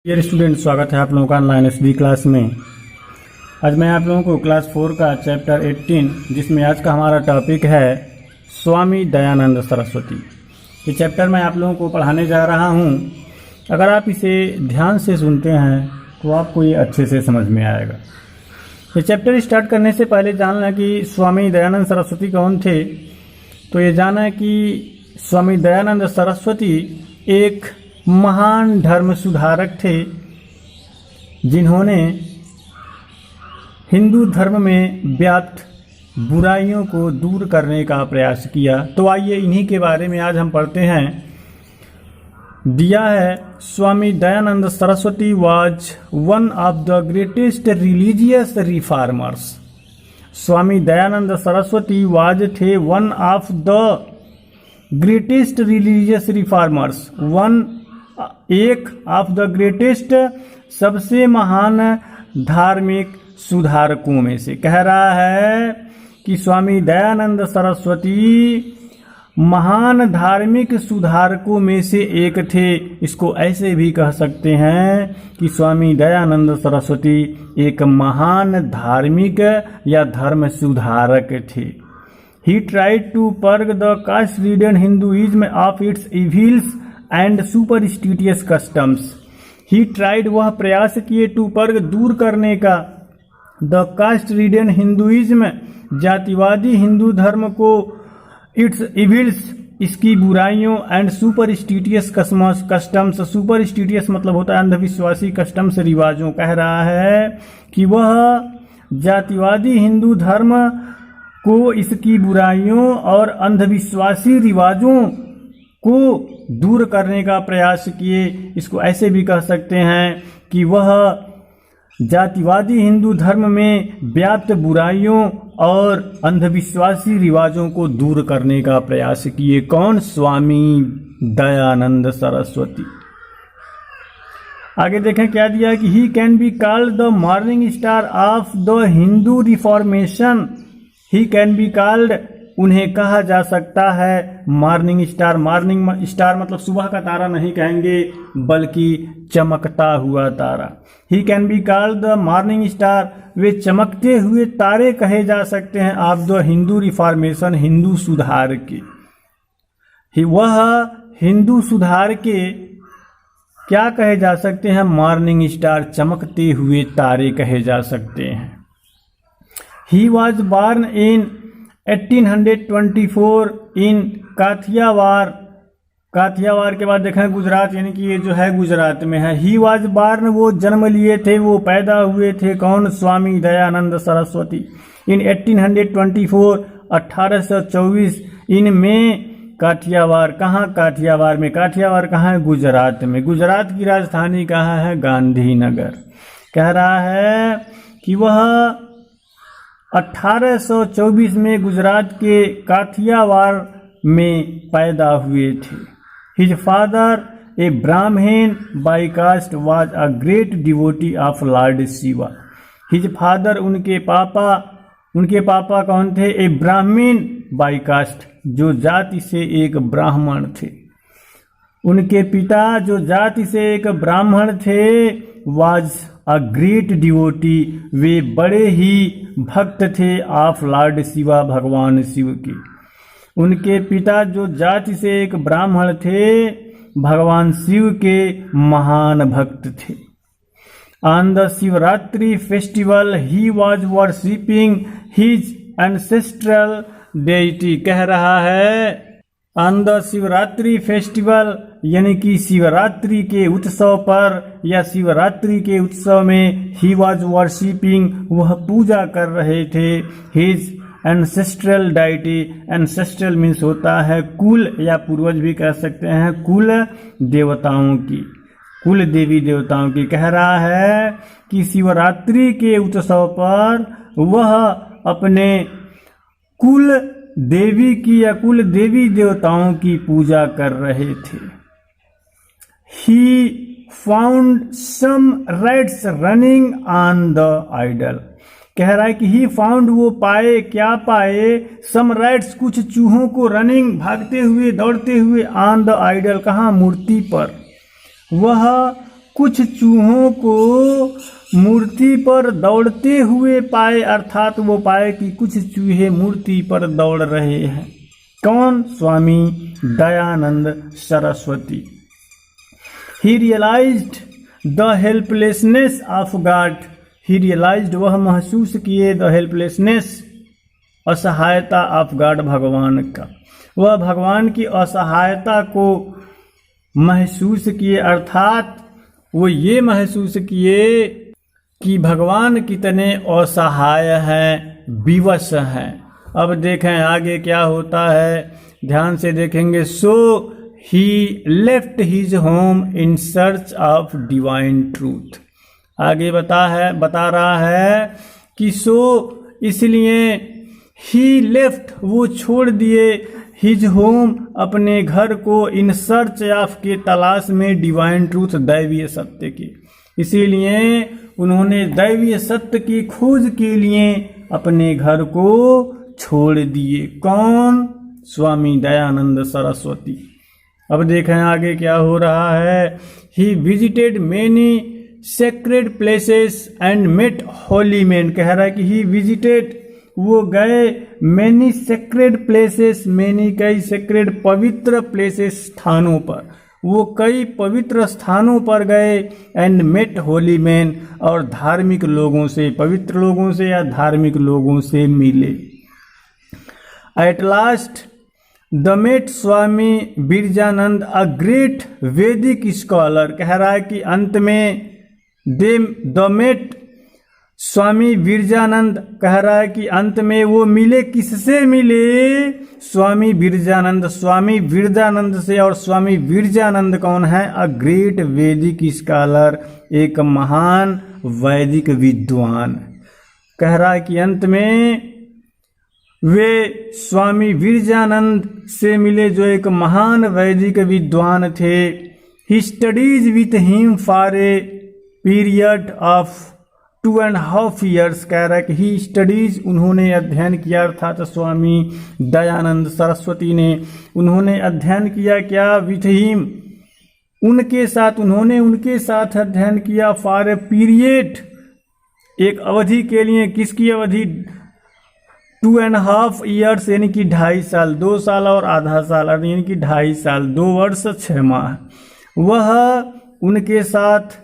Dear student, स्वागत है आप लोगों का ऑनलाइन एसबी क्लास में। आज मैं आप लोगों को क्लास 4 का चैप्टर 18, जिसमें आज का हमारा टॉपिक है स्वामी दयानंद सरस्वती। ये चैप्टर मैं आप लोगों को पढ़ाने जा रहा हूँ। अगर आप इसे ध्यान से सुनते हैं तो आपको ये अच्छे से समझ में आएगा। ये चैप्टर स्टार्ट करने से पहले जानना कि स्वामी दयानंद सरस्वती कौन थे। तो ये जाना कि स्वामी दयानंद सरस्वती एक महान धर्म सुधारक थे, जिन्होंने हिंदू धर्म में व्याप्त बुराइयों को दूर करने का प्रयास किया। तो आइए इन्हीं के बारे में आज हम पढ़ते हैं। दिया है, Swami Dayanand Saraswati was one of the greatest religious reformers. Swami Dayanand Saraswati was थे one of the greatest religious reformers, एक ऑफ द ग्रेटेस्ट, सबसे महान धार्मिक सुधारकों में से। कह रहा है कि स्वामी दयानंद सरस्वती महान धार्मिक सुधारकों में से एक थे। इसको ऐसे भी कह सकते हैं कि स्वामी दयानंद सरस्वती एक महान धार्मिक या धर्म सुधारक थे। He tried to purge the caste-ridden Hinduism of its evils and superstitious customs. He tried, वह प्रयास किए, to purge, दूर करने का, the caste-ridden Hinduism, जातिवादी हिंदू धर्म को, its evils, इसकी बुराइयों, and superstitious customs, superstitious मतलब होता है अंधविश्वासी, customs रिवाजों। कह रहा है कि वह जातिवादी हिंदू धर्म को इसकी बुराइयों और अंधविश्वासी रिवाजों को दूर करने का प्रयास किए। इसको ऐसे भी कह सकते हैं कि वह जातिवादी हिंदू धर्म में व्याप्त बुराइयों और अंधविश्वासी रिवाजों को दूर करने का प्रयास किए। कौन? स्वामी दयानंद सरस्वती। आगे देखें क्या दिया कि ही can be called the morning star of the Hindu reformation. He can be called, उन्हें कहा जा सकता है मॉर्निंग स्टार। मॉर्निंग स्टार मतलब सुबह का तारा नहीं कहेंगे, बल्कि चमकता हुआ तारा। He can be called the morning star, वे चमकते हुए तारे कहे जा सकते हैं of the Hindu reformation, Hindu सुधार के। वह हिंदू सुधार के क्या कहे जा सकते हैं? मॉर्निंग स्टार, चमकते हुए तारे कहे जा सकते हैं। He was born in 1824 in काथियावाड़। काथियावाड़ के बाद देखा गुजरात, यानी कि ये जो है गुजरात में है। He was born, वो जन्म लिए थे, वो पैदा हुए थे। कौन? स्वामी दयानंद सरस्वती। In 1824, 1824, इनमें काठियावाड़। कहाँ? काठियावाड़ में। काठियावाड़ कहाँ है? गुजरात में। गुजरात की राजधानी कहाँ है? गांधीनगर। कह रहा है कि वह 1824 में गुजरात के काठियावाड़ में पैदा हुए थे। His father, a Brahmin by caste, was a great devotee of lord Shiva. His father, उनके पापा कौन थे? ए ब्राह्मण बाय कास्ट, जो जाति से एक ब्राह्मण थे। उनके पिता जो जाति से एक ब्राह्मण थे, वाज अ ग्रेट डिवोटी, वे बड़े ही भक्त थे ऑफ लॉर्ड शिवा, भगवान शिव के। उनके पिता जो जाति से एक ब्राह्मण थे, भगवान शिव के महान भक्त थे। On the Shivratri festival he was worshipping his ancestral deity. कह रहा है ऑन द शिवरात्रि फेस्टिवल, यानी कि शिवरात्रि के उत्सव पर या शिवरात्रि के उत्सव में, ही वॉज वर्शिपिंग, वह पूजा कर रहे थे, his ancestral deity. Ancestral means होता है कुल, या पूर्वज भी कह सकते हैं, कुल देवताओं की, कुल देवी देवताओं की। कह रहा है कि शिवरात्रि के उत्सव पर वह अपने कुल देवी की या कुल देवी देवताओं की पूजा कर रहे थे। He found some rats running on the idol। कह रहा है कि ही फाउंड, वो पाए, क्या पाए? सम रैट्स, कुछ चूहों को, रनिंग, भागते हुए, दौड़ते हुए, ऑन द आइडल, कहाँ? मूर्ति पर। वह कुछ चूहों को मूर्ति पर दौड़ते हुए पाए, अर्थात वो पाए कि कुछ चूहे मूर्ति पर दौड़ रहे हैं। कौन? Swami Dayanand Saraswati. He realised the helplessness of God. He realised, वह महसूस किए, द हेल्पलेसनेस, असहायता ऑफ गॉड, भगवान का। वह भगवान की असहायता को महसूस किए, अर्थात वो ये महसूस किए कि भगवान कितने असहाय हैं, विवश हैं। अब देखें आगे क्या होता है, ध्यान से देखेंगे। So he left his home in search of divine truth. आगे बता रहा है कि सो, इसलिए ही लेफ्ट, वो छोड़ दिए, हिज होम, अपने घर को, इन सर्च ऑफ, के तलाश में, डिवाइन ट्रूथ, दैवीय सत्य की। इसीलिए उन्होंने दैवीय सत्य की खोज के लिए अपने घर को छोड़ दिए। कौन? स्वामी दयानंद सरस्वती। अब देखें आगे क्या हो रहा है। He visited many sacred places and met holy man. कह रहा है कि ही विजिटेड, वो गए, मेनी सेक्रेड प्लेसेस, मेनी कई, सेक्रेड पवित्र प्लेसेस, स्थानों पर, वो कई पवित्र स्थानों पर गए, एंड मेट होली मैन, और धार्मिक लोगों से, पवित्र लोगों से या धार्मिक लोगों से मिले। At last the met Swami Birjanand, a great Vedic scholar. कह रहा है कि अंत में द मेट स्वामी बिरजानंद, कह रहा है कि अंत में वो मिले, किससे मिले? स्वामी बिरजानंद, स्वामी बिरजानंद से। और स्वामी बिरजानंद कौन है? अ ग्रेट वैदिक स्कॉलर, एक महान वैदिक विद्वान। कह रहा है कि अंत में वे स्वामी बिरजानंद से मिले, जो एक महान वैदिक विद्वान थे। He studies with him for a period of 2.5 years। कह रहा है कि ही स्टडीज, उन्होंने अध्ययन किया, अर्थात स्वामी दयानंद सरस्वती ने, उन्होंने अध्ययन किया क्या? विथ हिम, उनके साथ, उन्होंने उनके साथ अध्ययन किया, फॉर ए पीरियड, एक अवधि के लिए। किसकी अवधि? 2.5 years, यानी कि 2.5 साल, 2 साल और आधा साल, यानी कि 2.5 साल, 2 वर्ष 6 माह। वह उनके साथ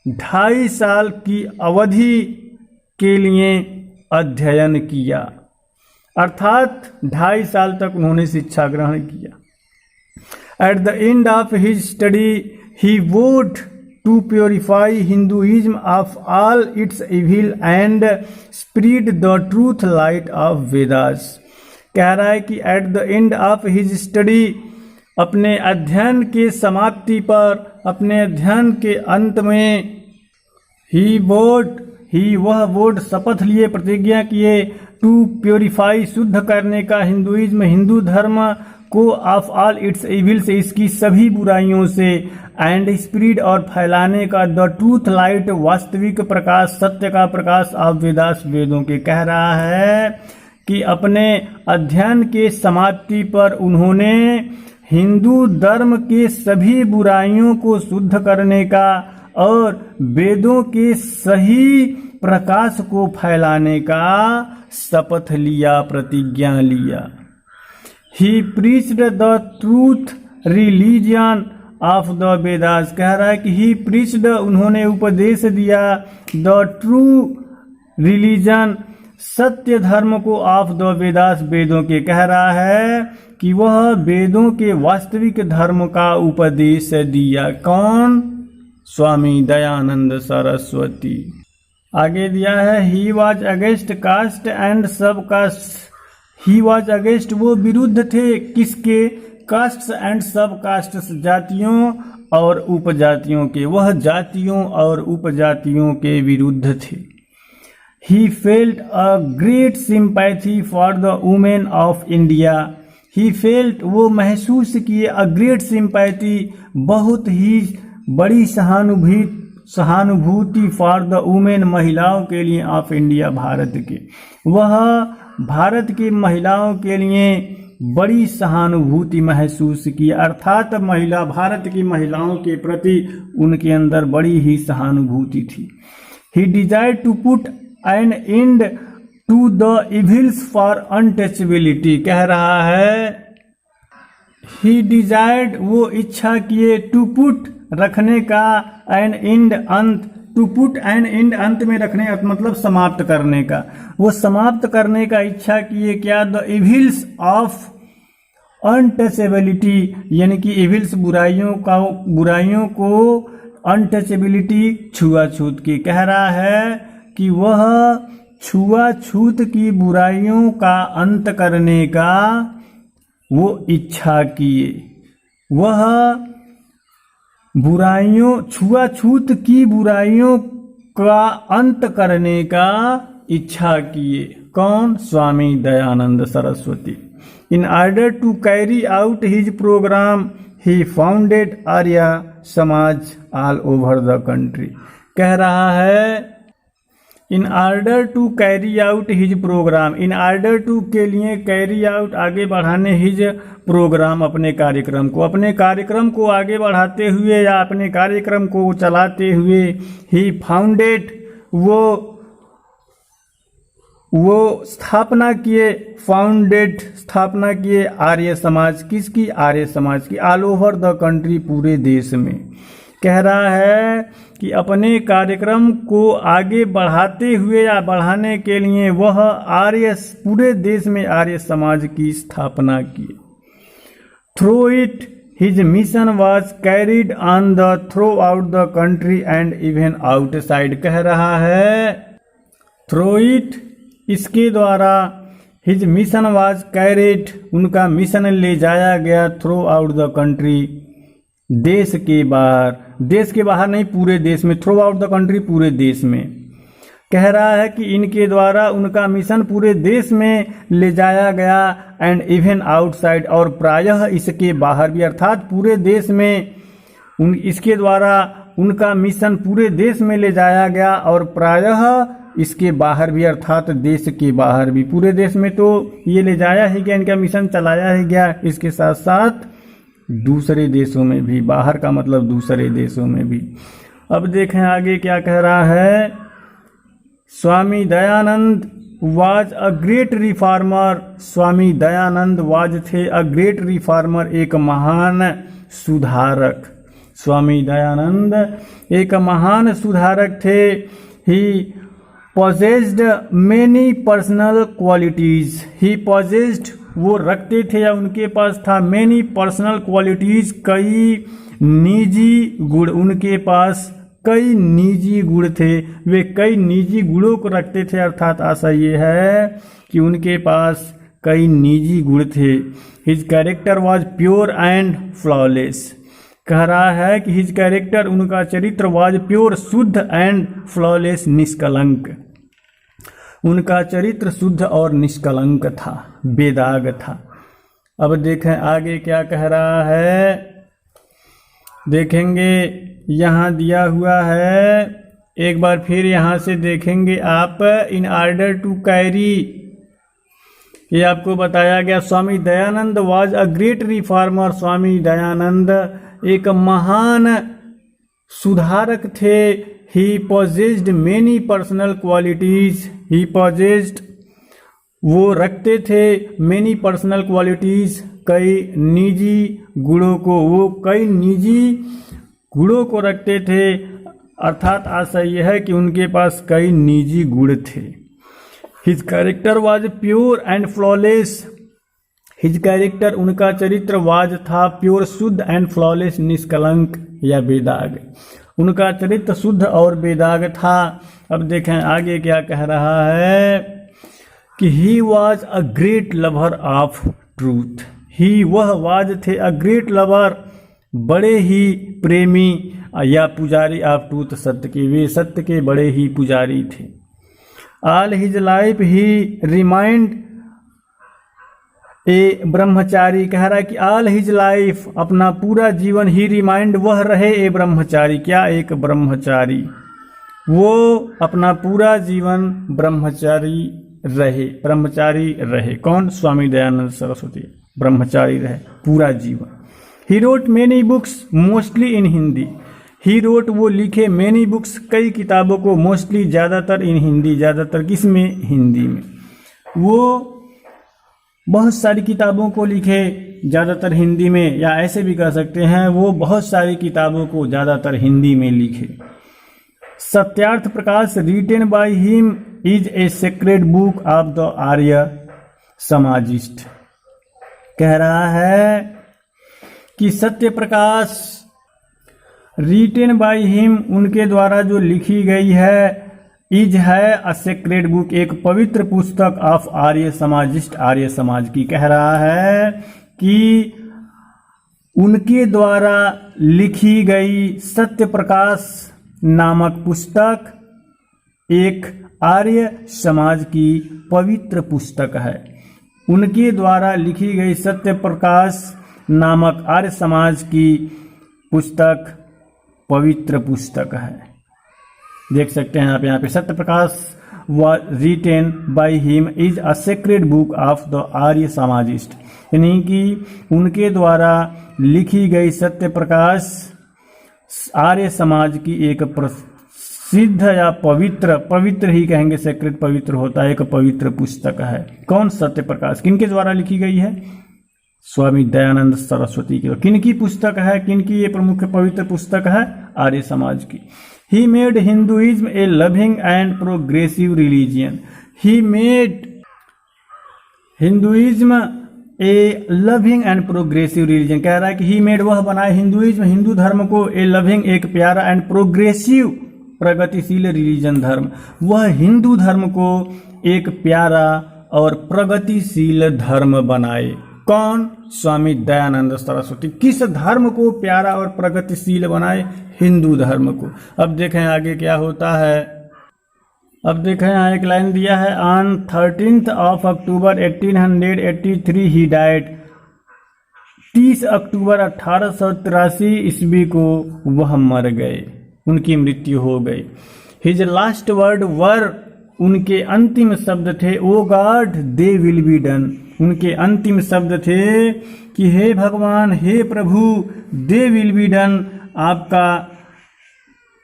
2.5 साल की अवधि के लिए अध्ययन किया, अर्थात 2.5 साल तक उन्होंने शिक्षा ग्रहण किया। At the end of his study he vowed to purify Hinduism of all its evil and spread the truth light of Vedas. कह रहा है कि at the end of his study, अपने अध्ययन के समाप्ति पर, अपने अध्ययन के अंत में, वह वोड, शपथ लिए, प्रतिज्ञा किए, टू प्योरीफाई, शुद्ध करने का, हिंदुइज्म, हिंदू धर्म को, ऑफ ऑल इट्स इविल, से, इसकी सभी बुराइयों से, एंड स्प्रीड, और फैलाने का, द ट्रूथ लाइट, वास्तविक प्रकाश, सत्य का प्रकाश, ऑफ वेदास, वेदों के। कह रहा है कि अपने अध्ययन के समाप्ति पर उन्होंने हिंदू धर्म के सभी बुराइयों को शुद्ध करने का और वेदों के सही प्रकाश को फैलाने का शपथ लिया, प्रतिज्ञा लिया। He preached the truth religion of the Vedas. कह रहा है कि ही प्रीच्ड, उन्होंने उपदेश दिया, द ट्रू रिलीजन, सत्य धर्म को, ऑफ द वेदास, वेदों के। कह रहा है कि वह वेदों के वास्तविक धर्म का उपदेश दिया। कौन? स्वामी दयानंद सरस्वती। आगे दिया है, he was against caste and सब कास्ट। ही वॉज अगेंस्ट, वो विरुद्ध थे, किसके? कास्ट एंड सब कास्ट, जातियों और उपजातियों के। वह जातियों और उपजातियों के विरुद्ध थे। He felt a great sympathy for the women of India. He felt, वो महसूस किए, अ ग्रेट सिंपैथी, बहुत ही बड़ी सहानुभूति, फॉर द वुमेन, महिलाओं के लिए, ऑफ इंडिया, भारत के। वह भारत की महिलाओं के लिए बड़ी सहानुभूति महसूस की, अर्थात महिला भारत की महिलाओं के प्रति उनके अंदर बड़ी ही सहानुभूति थी। He desired to put an end to the evils for untouchability, कह रहा है ही डिजायर्ड, वो इच्छा किए, टू पुट रखने का, एन एंड अंत, टू पुट एन एंड अंत में रखने का मतलब समाप्त करने का, वो समाप्त करने का इच्छा किए क्या, द इविल्स ऑफ अनटचेबिलिटी, यानी कि इविल्स बुराइयों को अनटचेबिलिटी छुआछूत की, कह रहा है कि वह छुआछूत की बुराइयों का अंत करने का वो इच्छा किए, वह छुआछूत की बुराइयों का अंत करने का इच्छा किए। कौन? Swami Dayanand Saraswati. In order to carry out his programme he founded Arya Samaj all over the country, कह रहा है in order to carry out his programme, in order to के लिए, कैरी आउट आगे बढ़ाने, हिज प्रोग्राम अपने कार्यक्रम को आगे बढ़ाते हुए या अपने कार्यक्रम को चलाते हुए, ही फाउंडेड, वो स्थापना किए, स्थापना किए आर्य समाज, किसकी? आर्य समाज की, ऑल ओवर द कंट्री, पूरे देश में। कह रहा है कि अपने कार्यक्रम को आगे बढ़ाते हुए या बढ़ाने के लिए वह पूरे देश में आर्य समाज की स्थापना की। Through it his mission was carried on through out the country and even outside, कह रहा है थ्रू इट, इसके द्वारा, हिज मिशन वाज कैरिड, उनका मिशन ले जाया गया, थ्रू आउट द कंट्री, देश के बाहर नहीं, पूरे देश में, थ्रू आउट द कंट्री, पूरे देश में। कह रहा है कि इनके द्वारा उनका मिशन पूरे देश में ले जाया गया, एंड इवन आउटसाइड, और प्रायः इसके बाहर भी, अर्थात पूरे देश में इसके द्वारा उनका मिशन पूरे देश में ले जाया गया, और प्रायः इसके बाहर भी, अर्थात देश के बाहर भी। पूरे देश में तो ये ले जाया ही गया, इनका मिशन चलाया ही गया, इसके साथ साथ दूसरे देशों में भी, बाहर का मतलब दूसरे देशों में भी। अब देखें आगे क्या कह रहा है। Swami Dayanand was a great reformer, Swami Dayanand was थे अ ग्रेट रिफॉर्मर, एक महान सुधारक। स्वामी दयानंद एक महान सुधारक थे। ही possessed many personal qualities, he possessed, वो रखते थे या उनके पास था, many personal qualities, कई निजी गुण, उनके पास कई निजी गुण थे, वे कई निजी गुणों को रखते थे, अर्थात आशा ये है कि उनके पास कई निजी गुण थे। His character was pure and flawless, कह रहा है कि हिज कैरेक्टर, उनका चरित्र, वॉज प्योर, शुद्ध, एंड फ्लॉलेस, निष्कलंक, उनका चरित्र शुद्ध और निष्कलंक था, बेदाग था। अब देखें आगे क्या कह रहा है, देखेंगे यहाँ दिया हुआ है, एक बार फिर यहाँ से देखेंगे आप। इन ऑर्डर टू कैरी, ये आपको बताया गया। Swami Dayanand was a great reformer, Swami Dayanand एक महान सुधारक थे। ही possessed many personal qualities, he possessed, वो रखते थे, many personal qualities, कई निजी गुणों को, वो कई निजी गुणों को रखते थे, अर्थात आशय यह है कि उनके पास कई निजी गुण थे। His character was pure and flawless, his character, उनका चरित्र, वाज था, प्योर, शुद्ध, एंड फ्लॉलेस, निष्कलंक या बेदाग, उनका चरित्र शुद्ध और बेदाग था। अब देखें आगे क्या कह रहा है कि he was a great lover of truth, he वह वाज थे, अ ग्रेट लवर, बड़े ही प्रेमी या पुजारी, ऑफ ट्रूथ, सत्य के, वे सत्य के बड़े ही पुजारी थे। ऑल हिज लाइफ ही रिमाइंड ए ब्रह्मचारी, कह रहा है कि ऑल हिज लाइफ, अपना पूरा जीवन, ही रिमाइंड, वह रहे, ए ब्रह्मचारी, क्या? एक ब्रह्मचारी, वो अपना पूरा जीवन ब्रह्मचारी रहे, कौन? स्वामी दयानंद सरस्वती। ब्रह्मचारी रहे पूरा जीवन। He wrote many books mostly in Hindi. He wrote वो लिखे मेनी बुक्स कई किताबों को, मोस्टली ज़्यादातर इन हिंदी, ज़्यादातर किस में, हिंदी में। वो बहुत सारी किताबों को लिखे ज़्यादातर हिंदी में, या ऐसे भी कह सकते हैं वो बहुत सारी किताबों को ज़्यादातर हिंदी में लिखे। Satyarth Prakash written by him is a sacred book of the Arya Samajist. कह रहा है कि Satya Prakash written by him उनके द्वारा जो लिखी गई है, इज है अ सेक्रेड बुक एक पवित्र पुस्तक ऑफ आर्य समाजिस्ट आर्य समाज की। कह रहा है कि उनके द्वारा लिखी गई सत्य प्रकाश नामक पुस्तक एक आर्य समाज की पवित्र पुस्तक है। उनके द्वारा लिखी गई सत्य प्रकाश नामक आर्य समाज की पुस्तक पवित्र पुस्तक है। देख सकते हैं आप यहाँ पे, Satya Prakash was written by him is a sacred book of the आर्य समाजिस्ट, यानी कि उनके द्वारा लिखी गई सत्य प्रकाश आर्य समाज की एक प्रसिद्ध या पवित्र, पवित्र ही कहेंगे, सेक्रेड पवित्र होता है, एक पवित्र पुस्तक है। कौन? सत्य प्रकाश। किनके द्वारा लिखी गई है? स्वामी दयानंद सरस्वती की। किनकी पुस्तक है, किनकी ये प्रमुख पवित्र पुस्तक है? आर्य समाज की। He made Hinduism a loving and progressive religion. He made Hinduism a loving and progressive religion. कह रहा है कि he made वह बनाए हिंदुइज्म, हिंदू धर्म को, a loving एक प्यारा and progressive प्रगतिशील रिलीजन धर्म, वह हिंदू धर्म को एक प्यारा और प्रगतिशील धर्म बनाए। कौन? स्वामी दयानंद सरस्वती। किस धर्म को प्यारा और प्रगतिशील बनाए? हिंदू धर्म को। अब देखें आगे क्या होता है। अब देखें यहाँ एक लाइन दिया है, ऑन 13 अक्टूबर 1883 ही डाइड। 30 अक्टूबर 1883 ईस्वी को वह मर गए, उनकी मृत्यु हो गई। हिज लास्ट वर्ड वर, उनके अंतिम शब्द थे, O God thy will be done. उनके अंतिम शब्द थे कि हे भगवान, हे प्रभु, दे विल बी डन, आपका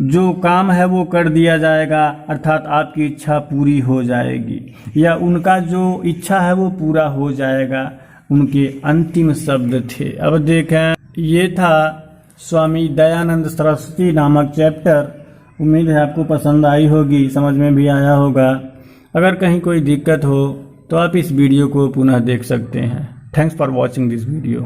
जो काम है वो कर दिया जाएगा, अर्थात आपकी इच्छा पूरी हो जाएगी, या उनका जो इच्छा है वो पूरा हो जाएगा, उनके अंतिम शब्द थे। अब देखें, ये था स्वामी दयानंद सरस्वती नामक चैप्टर। उम्मीद है आपको पसंद आई होगी, समझ में भी आया होगा। अगर कहीं कोई दिक्कत हो तो आप इस वीडियो को पुनः देख सकते हैं। Thanks for watching this video.